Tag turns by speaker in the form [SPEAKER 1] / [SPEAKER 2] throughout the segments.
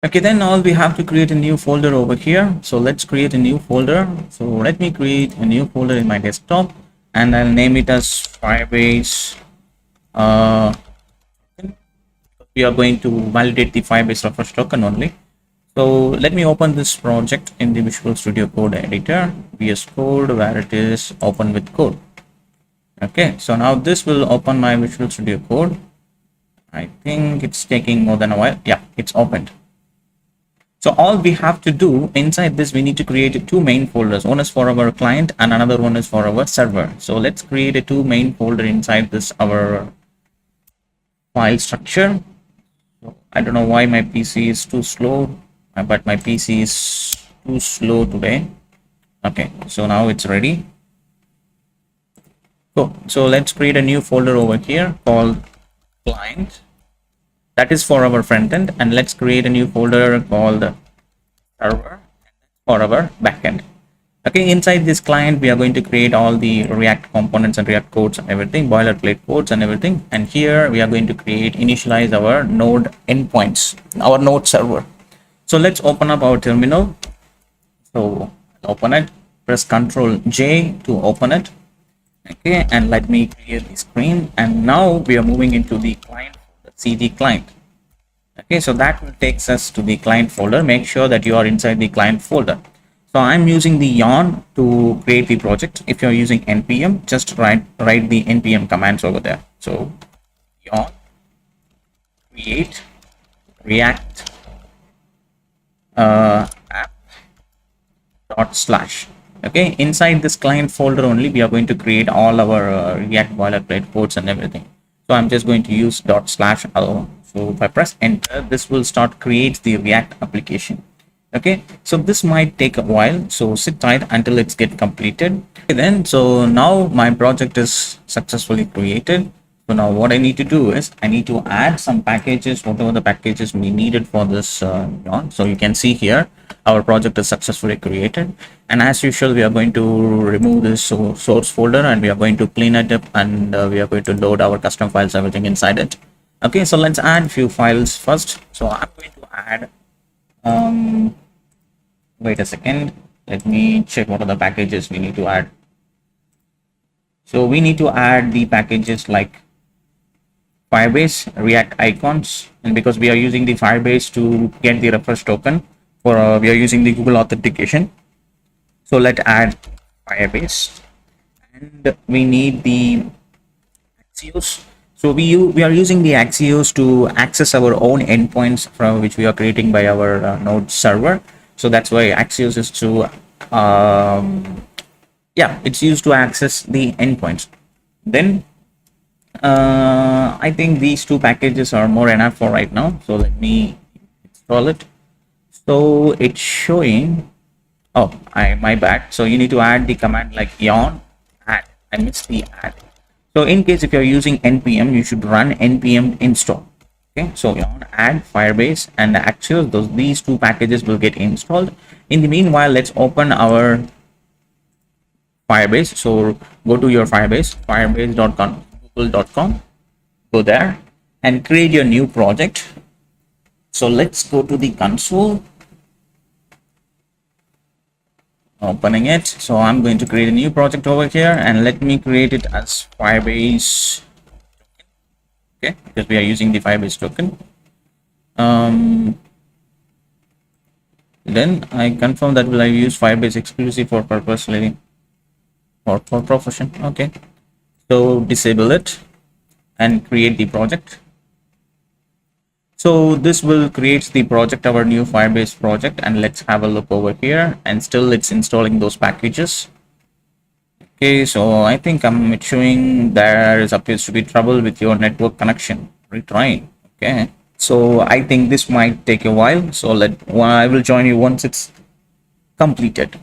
[SPEAKER 1] Okay, then all we have to create a new folder over here. So let's create a new folder. So let me create a new folder in my desktop and I'll name it as Firebase. Uh, we are going to validate the Firebase reference token only. So let me open this project in the Visual Studio Code editor, VS Code, where it is open with code. Okay, so now this will open my Visual Studio Code. I think it's taking more than a while. Yeah, it's opened. So all we have to do inside this, we need to create two main folders. One is for our client and another one is for our server. So let's create a two main folder inside this our file structure. So I don't know why my PC is too slow, but my PC is too slow today. Okay, so now it's ready. Cool. So let's create a new folder over here called client. That is for our front end, and let's create a new folder called server for our backend. Okay, inside this client we are going to create all the React components and React codes and everything, boilerplate codes and everything, and here we are going to initialize our node endpoints, our node server. So let's open up our terminal. So open it, press Ctrl J to open it. Okay, and let me clear the screen, and now we are moving into the client, CD client. Okay, so that will takes us to the client folder. Make sure that you are inside the client folder. So I'm using the yarn to create the project. If you're using npm, just write the npm commands over there. So yarn create react app dot slash. Okay, inside this client folder only we are going to create all our React boilerplate codes and everything. So I'm just going to use dot slash alone. So if I press enter, this will start create the React application. Okay, so this might take a while, so sit tight until it's get completed. Okay, then so now my project is successfully created. So now what I need to do is I need to add some packages, whatever the packages we needed for this yarn. So you can see here our project is successfully created, and as usual we are going to remove this source folder and we are going to clean it up, and we are going to load our custom files, everything inside it. Okay, so let's add few files first. So I'm going to add wait a second, let me check what are the packages we need to add. So we need to add the packages like Firebase React icons, and because we are using the Firebase to get the reference token for we are using the Google authentication, so let's add Firebase, and we need the Axios. So we are using the Axios to access our own endpoints from which we are creating by our node server. So that's why Axios is to yeah, it's used to access the endpoints. Then I think these two packages are more enough for right now, so let me install it. So it's showing, oh, my bad. So you need to add the command like yarn add. I missed the add. So in case if you're using npm, you should run npm install. Okay, so yarn add Firebase and Axios, these two packages will get installed. In the meanwhile, let's open our Firebase. So go to your Firebase, firebase.com, google.com, go there and create your new project. So let's go to the console, opening it. So I'm going to create a new project over here, and let me create it as Firebase. Okay, because we are using the Firebase token. Then I confirm that will I use Firebase exclusive for purpose living or for profession. Okay, so disable it and create the project. So this will create the project, our new Firebase project, and let's have a look over here, and still it's installing those packages. Okay, so I think I'm showing there appears to be trouble with your network connection. Retrying. Okay, so I think this might take a while, so I will join you once it's completed.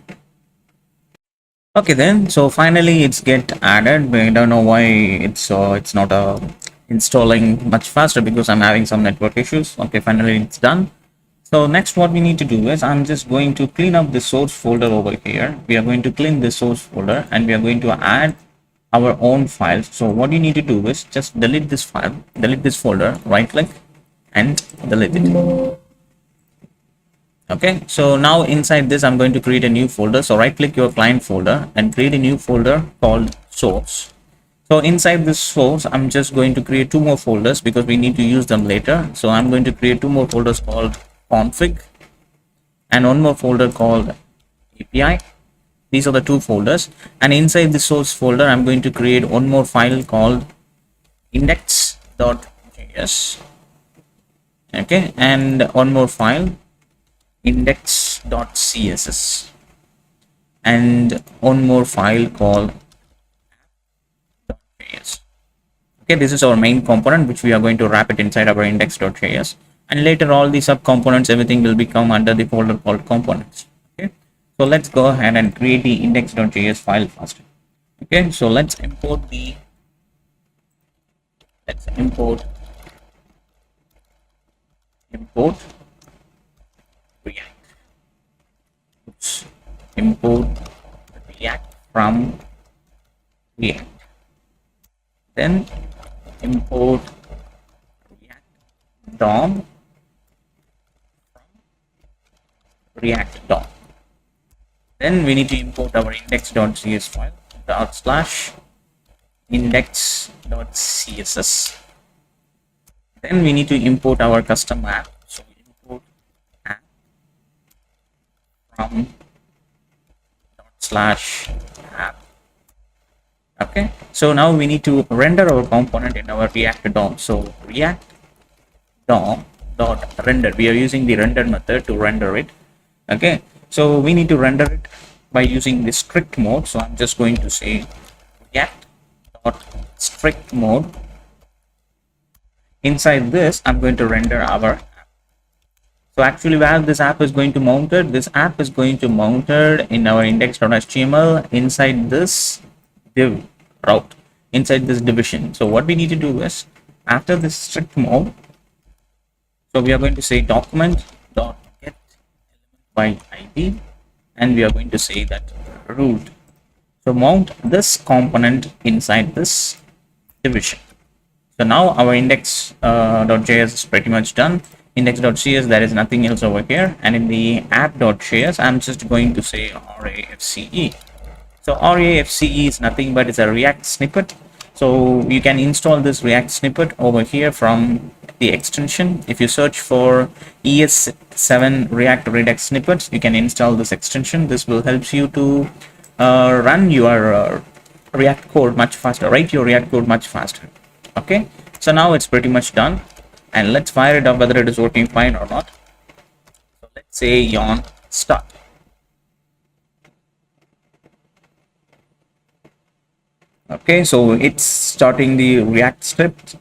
[SPEAKER 1] Okay, then so finally it's get added, but I don't know why it's not installing much faster, because I'm having some network issues. Okay, finally it's done. So next what we need to do is I'm just going to clean up the source folder over here. We are going to clean the source folder and we are going to add our own files. So what you need to do is just delete this file, delete this folder, right click and delete it. Okay, so now inside this I'm going to create a new folder. So right click your client folder and create a new folder called source. So inside this source I'm just going to create two more folders because we need to use them later. So I'm going to create two more folders called config and one more folder called API. These are the two folders, and inside the source folder I'm going to create one more file called index.js. okay, and one more file index.css, and one more file called .js. okay, this is our main component which we are going to wrap it inside our index.js, and later all the sub components, everything will become under the folder called components. Okay, so let's go ahead and create the index.js file first. Okay, so let's import React. Oops. Import React from React. Then import React DOM from React DOM. Then we need to import our index.js file /index.css. Then we need to import our custom app. So we import app from /app. Okay, so now we need to render our component in our React DOM. So React DOM dot render. We are using the render method to render it. Okay, so we need to render it by using the strict mode. So I'm just going to say React dot strict mode. Inside this I'm going to render our app. So actually where this app is going to mounted, this app is going to mounted in our index.html inside this div route, inside this division. So what we need to do is, after this strict mode, so we are going to say document dot get by id, and we are going to say that root. So mount this component inside this division. So now our index.js is pretty much done. Index.js, there is nothing else over here, and in the app.js I'm just going to say RAFCE. So RAFCE is nothing but it's a React snippet. So you can install this React snippet over here from the extension. If you search for ES7 React Redux snippets, you can install this extension. This will help you to run your React code much faster, write your React code much faster. Okay, so now it's pretty much done, and let's fire it up whether it is working fine or not. So let's say yarn start. Okay, so it's starting the React scripts.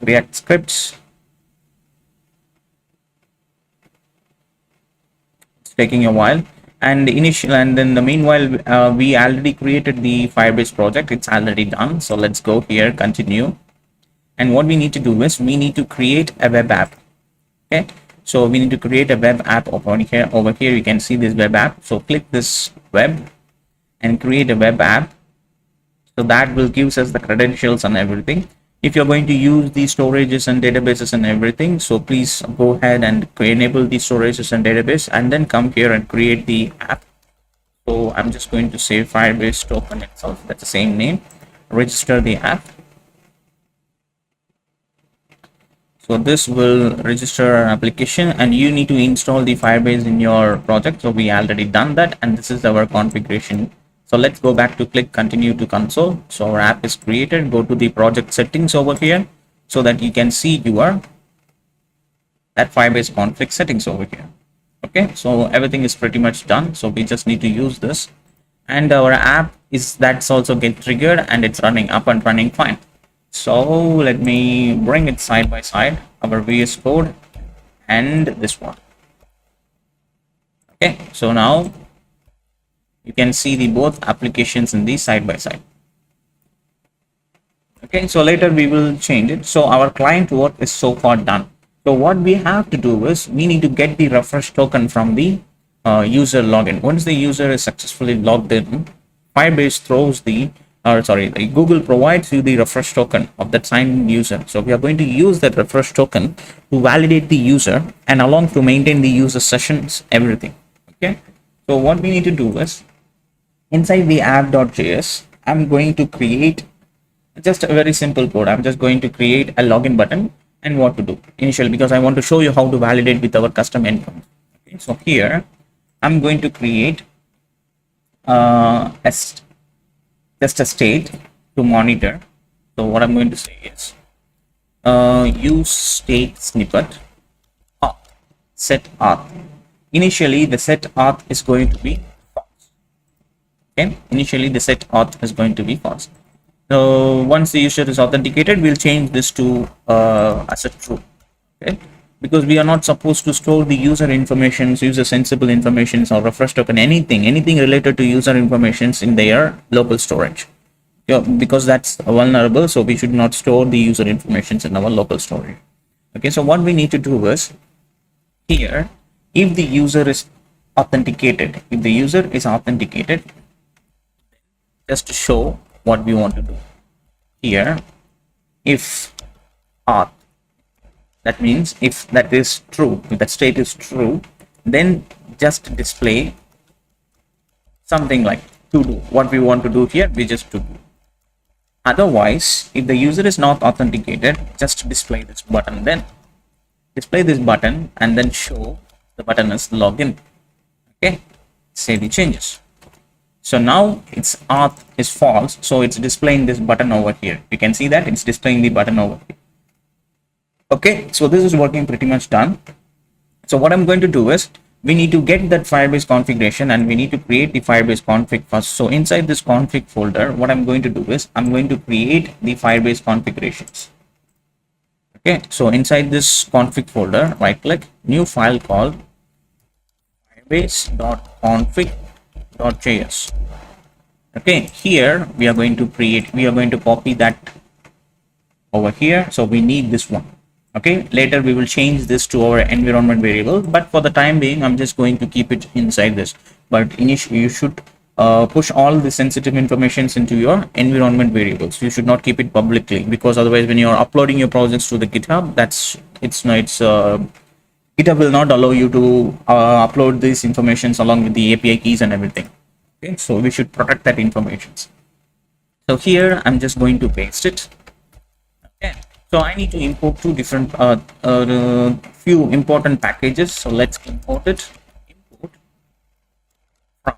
[SPEAKER 1] It's taking a while, and then the meanwhile we already created the Firebase project. It's already done. So let's go here, continue. And what we need to do is we need to create a web app. Okay, so we need to create a web app over here. You can see this web app. So click this web and create a web app. So that will gives us the credentials and everything. If you're going to use the storages and databases and everything, so please go ahead and enable the storages and database, and then come here and create the app. So I'm just going to say Firebase token itself. That's the same name. Register the app. So this will register an application, and you need to install the Firebase in your project. So we already done that, and this is our configuration. So let's go back to click continue to console. So our app is created. Go to the project settings over here so that you can see that Firebase config settings over here. Okay, so everything is pretty much done. So we just need to use this, and our app that's also get triggered, and it's running up and running fine. So let me bring it side by side, our VS Code and this one. Okay, so now you can see the both applications in the side by side. Okay, so later we will change it. So our client work is so far done. So what we have to do is we need to get the refresh token from the user login. Once the user is successfully logged in, Firebase throws Google provides you the refresh token of that signed user. So we are going to use that refresh token to validate the user and along to maintain the user sessions, everything. Okay, so what we need to do is inside the app.js, I'm going to create just a very simple code. I'm just going to create a login button and what to do initially, because I want to show you how to validate with our custom endpoint. Okay, so here I'm going to create just a state to monitor. So what I'm going to say is use state snippet set auth. Initially the set auth is going to be false. Okay, initially the set auth is going to be false. So once the user is authenticated, we'll change this to as a true. Okay, because we are not supposed to store the user information, user sensible information, or refresh token, anything related to user information in their local storage. Yeah, because that's vulnerable, so we should not store the user information in our local storage. Okay, so what we need to do is here, if the user is authenticated, just to show what we want to do here, if auth, that means if that is true, if that state is true, then just display something like to do. What we want to do here, we just to do. Otherwise, if the user is not authenticated, just display this button, then display this button and then show the button as login. Okay, save the changes. So now its auth is false, so it's displaying this button over here. You can see that it's displaying the button over here. Okay, so this is working pretty much done. So what I'm going to do is we need to get that Firebase configuration and we need to create the Firebase config first. So inside this config folder, what I'm going to do is I'm going to create the Firebase configurations. Okay, so inside this config folder, right click, new file called firebase.config.js. Okay, here we are going to copy that over here. So we need this one. Okay, later we will change this to our environment variable, but for the time being I'm just going to keep it inside this. But initially you should push all the sensitive informations into your environment variables. You should not keep it publicly, because otherwise when you are uploading your projects to the GitHub, GitHub will not allow you to upload these informations along with the API keys and everything. Okay, so we should protect that information. So here I'm just going to paste it. Okay, so I need to import two different few important packages. So let's import it. Import from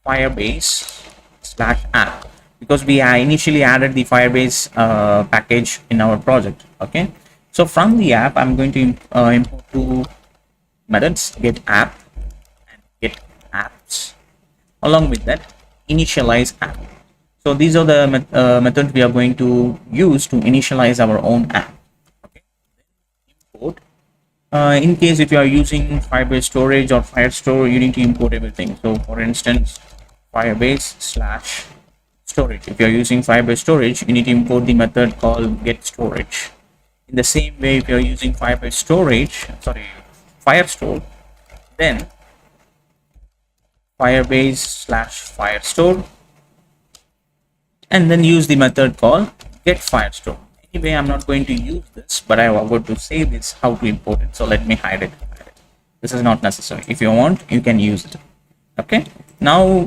[SPEAKER 1] Firebase/app, because we initially added the Firebase package in our project. Okay, so from the app I'm going to import two methods, get app and get apps. Along with that, initialize app. So these are the methods we are going to use to initialize our own app. Okay, import. In case if you are using Firebase storage or Firestore, you need to import everything. So for instance, Firebase/storage. If you are using Firebase storage, you need to import the method called get storage. In the same way, if you are using Firestore, then Firebase/Firestore, and then use the method called get Firestore. Anyway, I'm not going to use this, but I want to say this how to import it. So let me hide it. This is not necessary. If you want, you can use it. Okay. Now,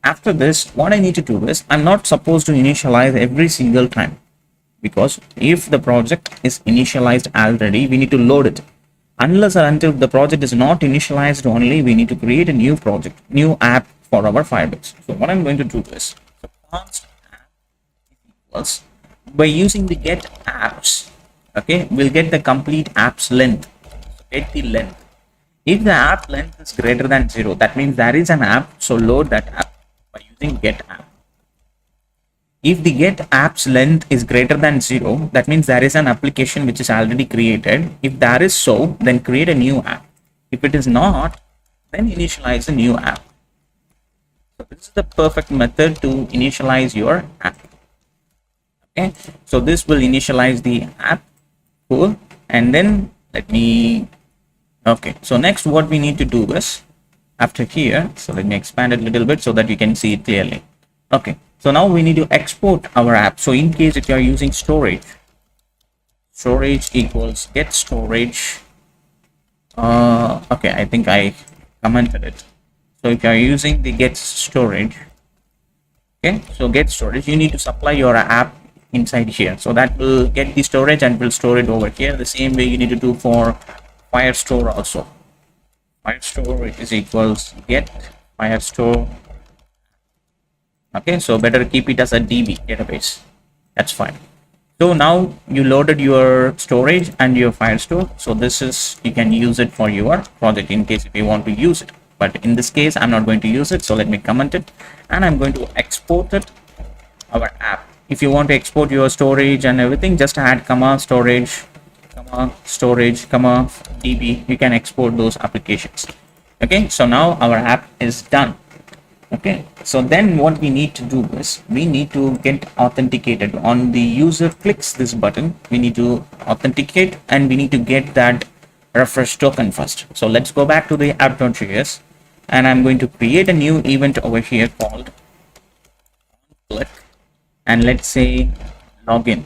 [SPEAKER 1] after this, what I need to do is I'm not supposed to initialize every single time, because if the project is initialized already, we need to load it. Unless or until the project is not initialized only, we need to create a new project, new app for our Firebase. So what I'm going to do is const app equals, by using the get apps, okay, we'll get the complete app's length. So get the length. If the app length is greater than 0, that means there is an app, so load that app by using get app. If the get app's length is greater than 0, that means there is an application which is already created. If that is so, then create a new app. If it is not, then initialize a new app. So this is the perfect method to initialize your app. Okay, so this will initialize the app. Cool. And then okay, so next what we need to do is after here, so let me expand it a little bit so that you can see it clearly. Okay, so now we need to export our app. So in case if you are using storage equals get storage. Okay, I think I commented it. So if you are using the get storage, okay, so get storage, you need to supply your app inside here, so that will get the storage and will store it over here. The same way you need to do for Firestore also. Firestore is equals get Firestore. Okay, so better keep it as a DB database. That's fine. So now you loaded your storage and your Firestore. So this is, you can use it for your project in case if you want to use it. But in this case, I'm not going to use it. So let me comment it and I'm going to export it, our app. If you want to export your storage and everything, just add storage, DB. You can export those applications. Okay, so now our app is done. Okay, so then what we need to do is we need to get authenticated. On the user clicks this button, we need to authenticate and we need to get that refresh token first. So let's go back to the app.js and I'm going to create a new event over here called click, and let's say login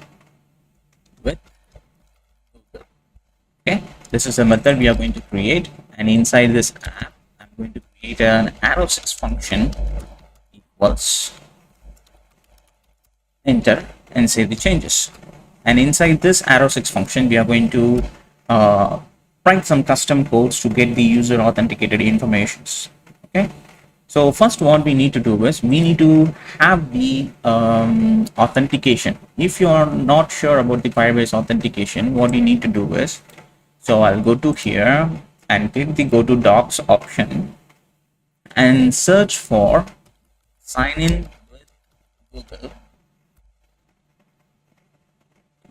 [SPEAKER 1] with Google. Okay, this is a method we are going to create, and inside this app I'm going to create an arrow6 function equals enter and save the changes. And inside this arrow6 function we are going to write some custom codes to get the user authenticated informations. Okay, so first what we need to do is we need to have the authentication. If you are not sure about the Firebase authentication, what you need to do is, so I'll go to here and click the go to docs option and search for sign in with Google.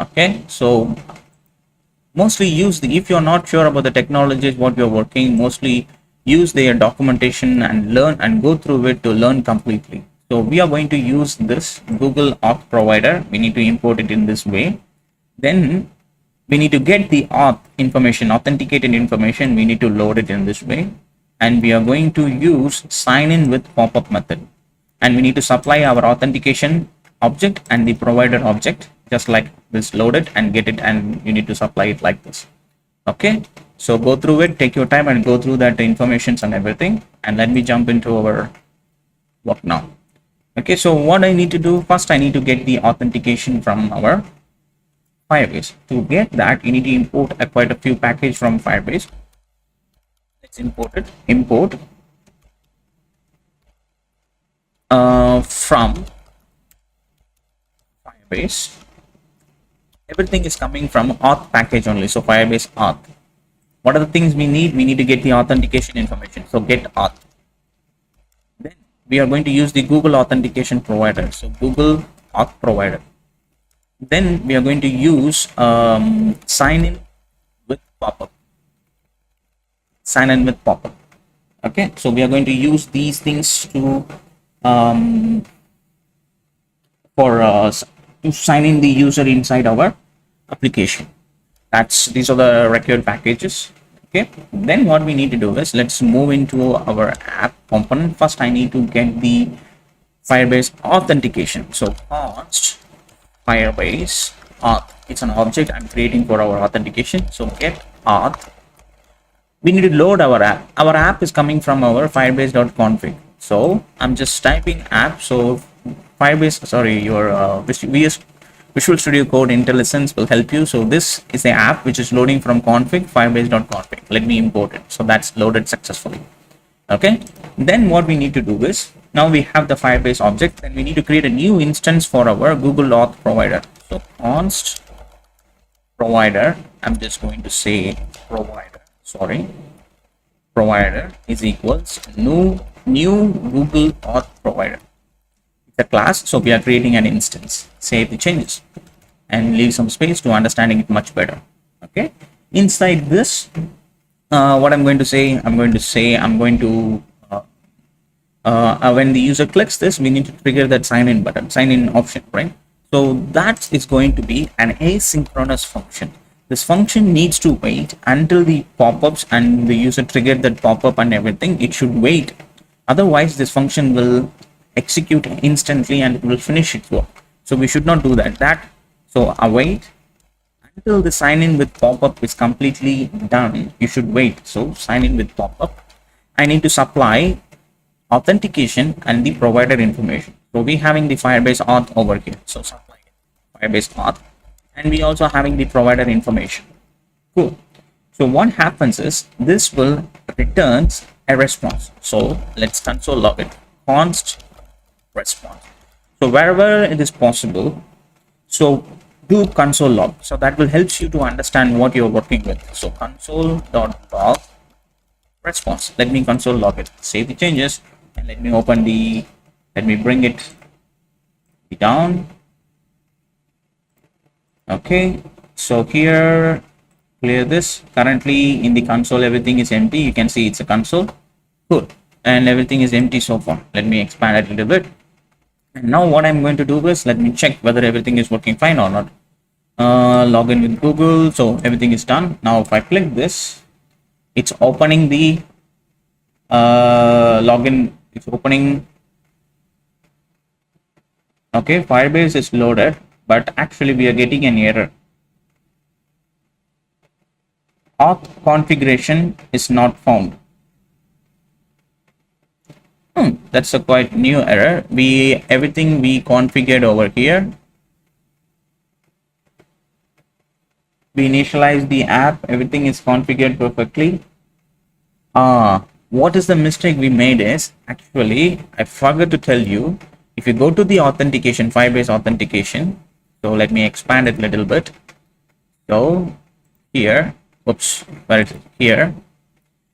[SPEAKER 1] Okay, so mostly use the, if you're not sure about the technologies what you're working, mostly use their documentation and learn and go through it to learn completely. So we are going to use this Google auth provider. We need to import it in this way. Then we need to get the auth information, authenticated information. We need to load it in this way, and we are going to use sign in with pop-up method, and we need to supply our authentication object and the provider object just like this. Load it and get it, and you need to supply it like this. Okay, so go through it, take your time and go through that informations and everything, and let me jump into our work now. Okay, so what I need to do first, I need to get the authentication from our Firebase. To get that, you need to import quite a few packages from Firebase. Let's import it. Import from Firebase. Everything is coming from auth package only, so Firebase auth. What are the things we need? We need to get the authentication information, so get auth. Then we are going to use the Google authentication provider, so Google auth provider. Then we are going to use sign in with pop-up. Sign in with pop-up. Okay, so we are going to use these things to to sign in the user inside our application. These are the required packages. Okay, then what we need to do is let's move into our app component. First I need to get the Firebase authentication. So const Firebase auth, it's an object I'm creating for our authentication. So get auth. We need to load our app. Our app is coming from our firebase.config. So I'm just typing app. So Firebase, sorry, your Visual Studio Code IntelliSense will help you. So this is the app which is loading from config, firebase.config. Let me import it. So that's loaded successfully. Okay, then what we need to do is, now we have the Firebase object, then we need to create a new instance for our Google auth provider. So const provider, I'm just going to say provider is equals new Google auth provider. The class, so we are creating an instance. Save the changes and leave some space to understanding it much better. Okay, inside this what I'm going to say, when the user clicks this, we need to trigger that sign in button, sign in option, right? So that is going to be an asynchronous function. This function needs to wait until the pop-ups and the user triggered that pop-up and everything. It should wait, otherwise this function will execute instantly and it will finish its work. So we should not do that. So await until the sign in with pop-up is completely done. You should wait. So sign in with pop-up, I need to supply authentication and the provider information. So we having the Firebase auth over here. So supply Firebase auth, and we also having the provider information. Cool. So what happens is this will returns a response. So let's console log it. Const response. So wherever it is possible, so do console log. So that will help you to understand what you're working with. So console.log response. Let me console log it. Save the changes and let me open the, let me bring it down. Okay, so here clear this. Currently in the console everything is empty. You can see it's a console. Cool. And everything is empty so far. Let me expand it a little bit. And now what I'm going to do is let me check whether everything is working fine or not. Log in with Google. So everything is done. Now if I click this, it's opening the login. It's opening. Okay, Firebase is loaded, but actually we are getting an error. Auth configuration is not found. That's a quite new error. Everything we configured over here. We initialize the app. Everything is configured perfectly. What is the mistake we made is, actually I forgot to tell you, if you go to the authentication, Firebase authentication, so let me expand it a little bit. So here, oops, where is it? Here,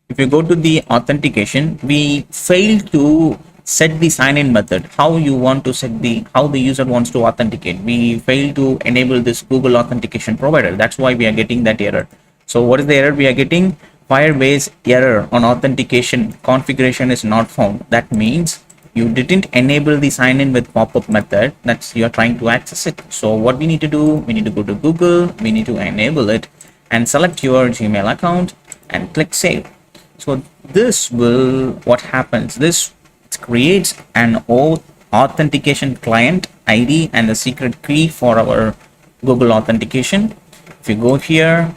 [SPEAKER 1] if you go to the authentication, we failed to set the sign-in method. How you want to set the, how the user wants to authenticate. We failed to enable this Google authentication provider. That's why we are getting that error. So what is the error we are getting? Firebase error on authentication configuration is not found. That means you didn't enable the sign-in with pop-up method. That's, you're trying to access it. So what we need to do, we need to go to Google, we need to enable it and select your Gmail account and click save. So this will, what happens, this creates an authentication client ID and the secret key for our Google authentication. If you go here,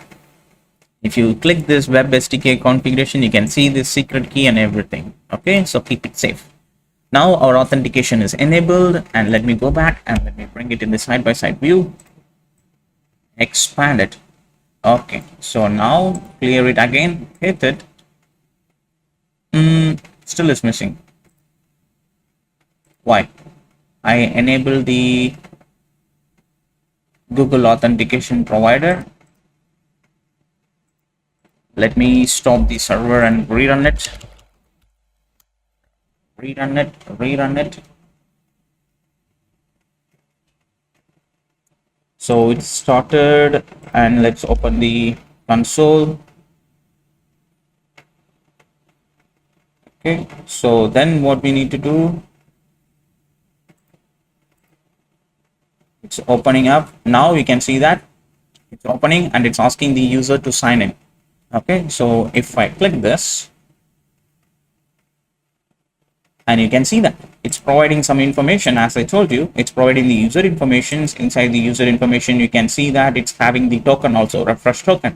[SPEAKER 1] if you click this web SDK configuration, you can see this secret key and everything. Okay, so keep it safe. Now our authentication is enabled, and let me go back and let me bring it in the side-by-side view, expand it. Okay, so now clear it again, hit it. Still is missing. Why? I enable the Google authentication provider. Let me stop the server and rerun it. Rerun it. So it started, and let's open the console. Okay, so then what we need to do, it's opening up. Now you can see that it's opening and it's asking the user to sign in. Okay, so if I click this, and you can see that it's providing some information. As I told you, it's providing the user information. Inside the user information, you can see that it's having the token also, refresh token.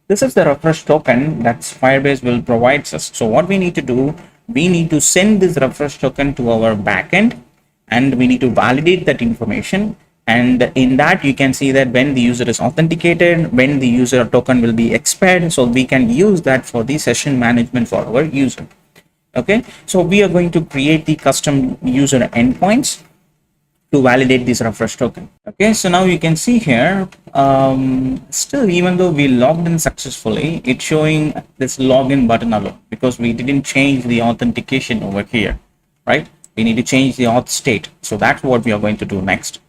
[SPEAKER 1] This is the refresh token that Firebase will provide us. So what we need to do, we need to send this refresh token to our backend, and we need to validate that information. And in that, you can see that when the user is authenticated, when the user token will be expired, so we can use that for the session management for our user. Okay, so we are going to create the custom user endpoints to validate this refresh token. Okay, so now you can see here, still, even though we logged in successfully, it's showing this login button alone because we didn't change the authentication over here, right? We need to change the auth state. So that's what we are going to do next.